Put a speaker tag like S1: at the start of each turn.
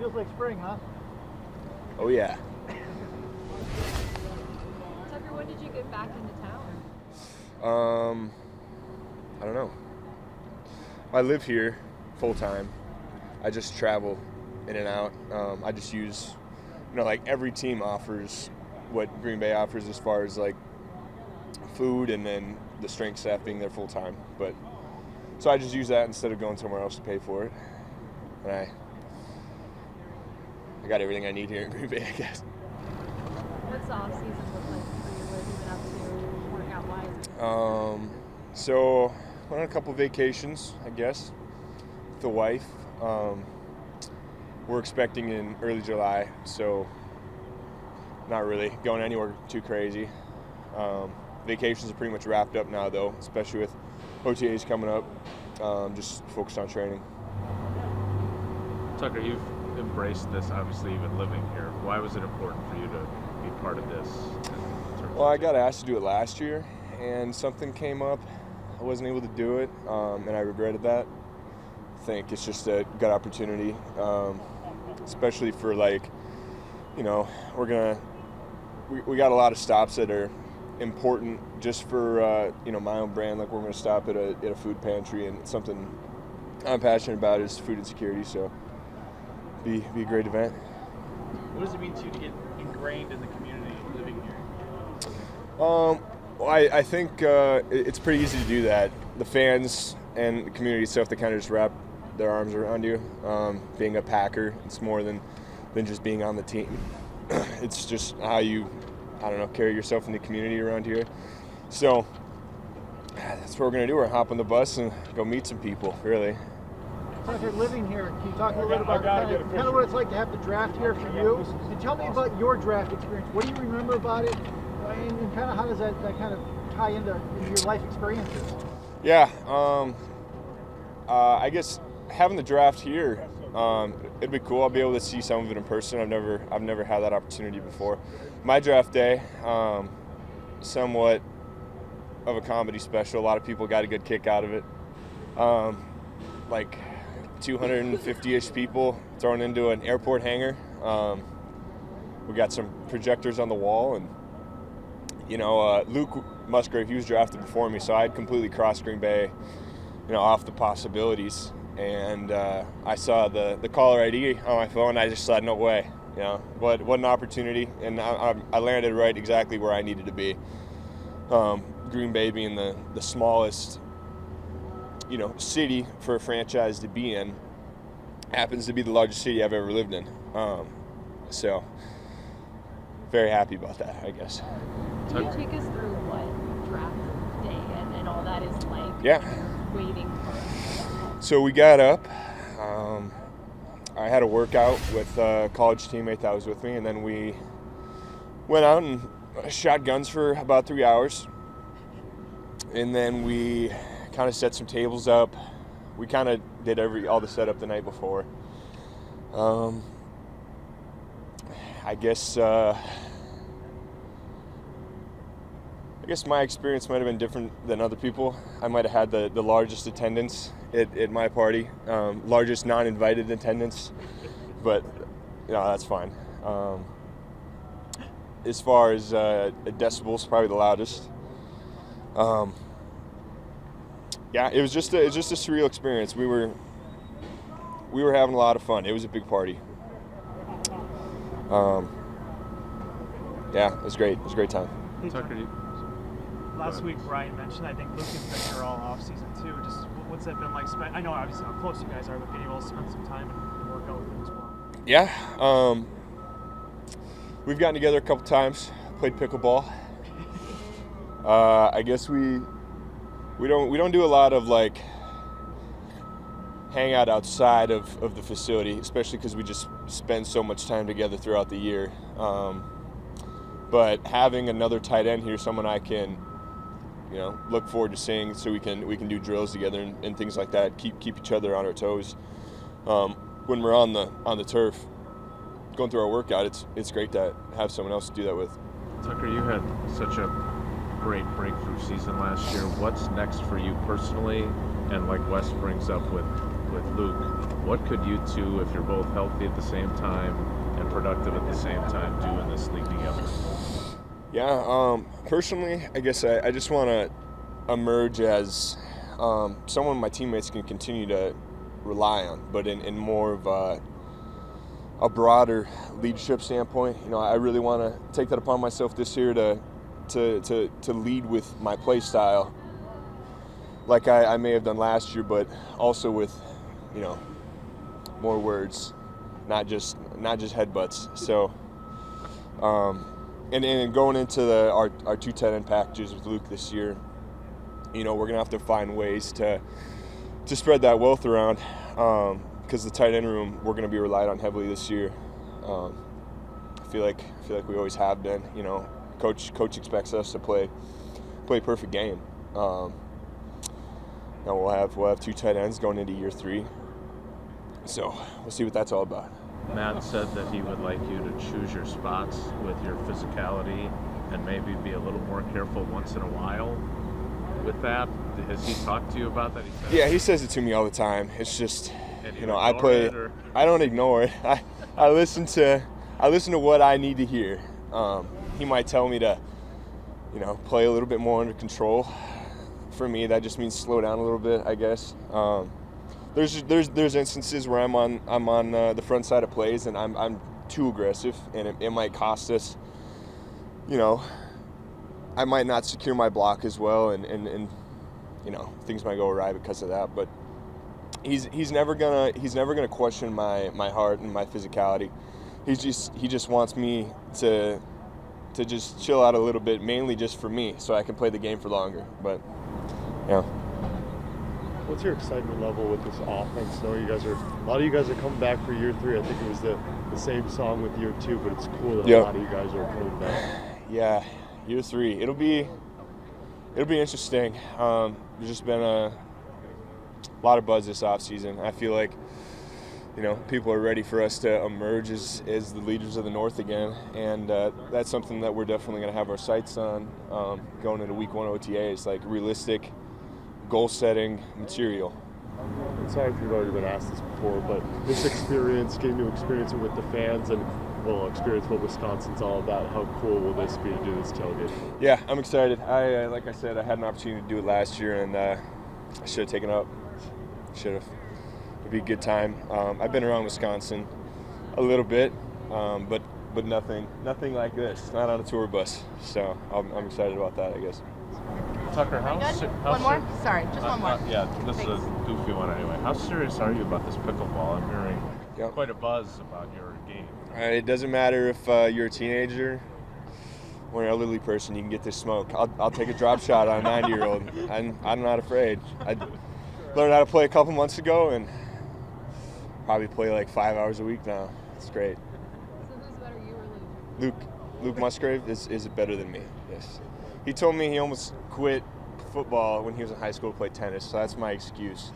S1: Feels like spring, huh?
S2: Oh yeah.
S3: Tucker, when did you get back into town?
S2: I don't know. I live here full time. I just travel in and out. I just use, like every team offers what Green Bay offers as far as like food and then the strength staff being there full time. But so I just use that instead of going somewhere else to pay for it. And I got everything I need here in Green Bay, I guess.
S3: What's the off season look like for you? What have you been up to workout wise?
S2: So went on a couple vacations, I guess, with the wife. We're expecting in early July, so not really going anywhere too crazy. Vacations are pretty much wrapped up now, though, especially with OTAs coming up. Just focused on training.
S4: Tucker, you've embraced this, obviously, even living here. Why was it important for you to be part of this?
S2: Well, I got asked to do it last year, and something came up. I wasn't able to do it, and I regretted that. I think it's just a good opportunity, especially for we got a lot of stops that are important just for my own brand. Like we're going to stop at a food pantry, and it's something I'm passionate about is food insecurity. So be a great event.
S1: What does it mean to you to get ingrained in the community living here?
S2: Well, I think it's pretty easy to do that. The fans and the community stuff, they kind of just wrap their arms around you. Being a Packer, it's more than just being on the team. It's just how you, carry yourself in the community around here. So that's what we're going to do. We're going to hop on the bus and go meet some people, really.
S1: Tucker, living here, can you talk a little bit about kind of what it's like to have the draft here for you? And tell me about your draft experience. What do you remember about it? And kind of how does that kind of tie into your life experiences?
S2: Yeah, I guess having the draft here, it'd be cool. I'll be able to see some of it in person. I've never had that opportunity before. My draft day, somewhat of a comedy special. A lot of people got a good kick out of it. 250-ish people thrown into an airport hangar. We got some projectors on the wall, and Luke Musgrave, he was drafted before me, so I had completely crossed Green Bay, off the possibilities. And I saw the caller ID on my phone. I just thought, no way, what an opportunity. And I landed right exactly where I needed to be. Green Bay being the smallest, city for a franchise to be in, happens to be the largest city I've ever lived in. So very happy about that, I guess.
S3: Can you take us through what draft day and all that is like?
S2: Yeah.
S3: Waiting for.
S2: So we got up. I had a workout with a college teammate that was with me, and then we went out and shot guns for about 3 hours. And then we kind of set some tables up. We kind of did all the setup the night before. I guess my experience might have been different than other people. I might have had the largest attendance at my party, largest non-invited attendance, but that's fine. As far as decibels, probably the loudest. Yeah, it was just a surreal experience. We were having a lot of fun. It was a big party. Yeah, it was great. It was a great time.
S1: Hey,
S4: Tucker,
S1: last week, Brian mentioned, I think Luke has been here all off season too. Just what's that been like? I know obviously how close you guys are, but being able to spend some time and work out with him as well.
S2: Yeah, we've gotten together a couple times, played pickleball. I guess we don't do a lot of hang out outside of the facility, especially because we just spend so much time together throughout the year. But having another tight end here, someone I can, look forward to seeing, so we can do drills together and things like that, keep each other on our toes. When we're on the turf, going through our workout, it's great to have someone else to do that with.
S4: Tucker, you had such a great breakthrough season last year. What's next for you personally, and like Wes brings up with Luke, What could you two, if you're both healthy at the same time and productive at the same time, do in this league together?
S2: Yeah, personally, I guess I just want to emerge as someone my teammates can continue to rely on, but in more of a broader leadership standpoint. You know, I really want to take that upon myself this year to lead with my play style, like I may have done last year, but also with, you know, more words, not just headbutts. So, and going into our 2 tight end packages with Luke this year, you know, we're gonna have to find ways to spread that wealth around, because the tight end room we're gonna be relied on heavily this year. I feel like we always have been. You know, coach expects us to play a perfect game. Now we'll have 2 tight ends going into year 3. So we'll see what that's all about.
S4: Matt said that he would like you to choose your spots with your physicality and maybe be a little more careful once in a while with that. Has he talked to you about that?
S2: Yeah, he says it to me all the time. It's just, you know, I don't ignore it. I listen to what I need to hear. He might tell me to, you know, play a little bit more under control. For me, that just means slow down a little bit, I guess. There's instances where I'm on the front side of plays and I'm too aggressive, and it might cost us. You know, I might not secure my block as well, and you know, things might go awry because of that. But he's never gonna question my heart and my physicality. He just wants me to just chill out a little bit, mainly just for me, so I can play the game for longer. But yeah.
S5: What's your excitement level with this offense? I know a lot of you guys are coming back for year 3. I think it was the same song with year 2, but it's cool that a lot of you guys are coming back.
S2: Yeah, year 3. It'll be interesting. There's just been a lot of buzz this offseason. I feel like, you know, people are ready for us to emerge as the leaders of the North again, and that's something that we're definitely going to have our sights on going into week 1 OTAs, like realistic goal-setting material.
S5: I'm sorry if you've already been asked this before, but this experience, getting to experience it with the fans and experience what Wisconsin's all about, how cool will this be to do this tailgate?
S2: Yeah, I'm excited. Like I said, I had an opportunity to do it last year, and I should have taken it up. Should have. It'd be a good time. I've been around Wisconsin a little bit, but nothing like this. Not on a tour bus. So I'm excited about that, I guess.
S4: Tucker,
S6: one more? Sorry, just one more.
S4: Yeah, this is a goofy one anyway. How serious are you about this pickleball? I'm hearing quite a buzz about your game.
S2: It doesn't matter if you're a teenager or an elderly person, you can get this smoke. I'll take a drop shot on a 90-year-old. I'm not afraid. I learned how to play a couple months ago and probably play like 5 hours a week now. It's great.
S3: So who's better, you or Luke?
S2: Luke Musgrave is better than me, yes. He told me he almost quit football when he was in high school to play tennis, so that's my excuse.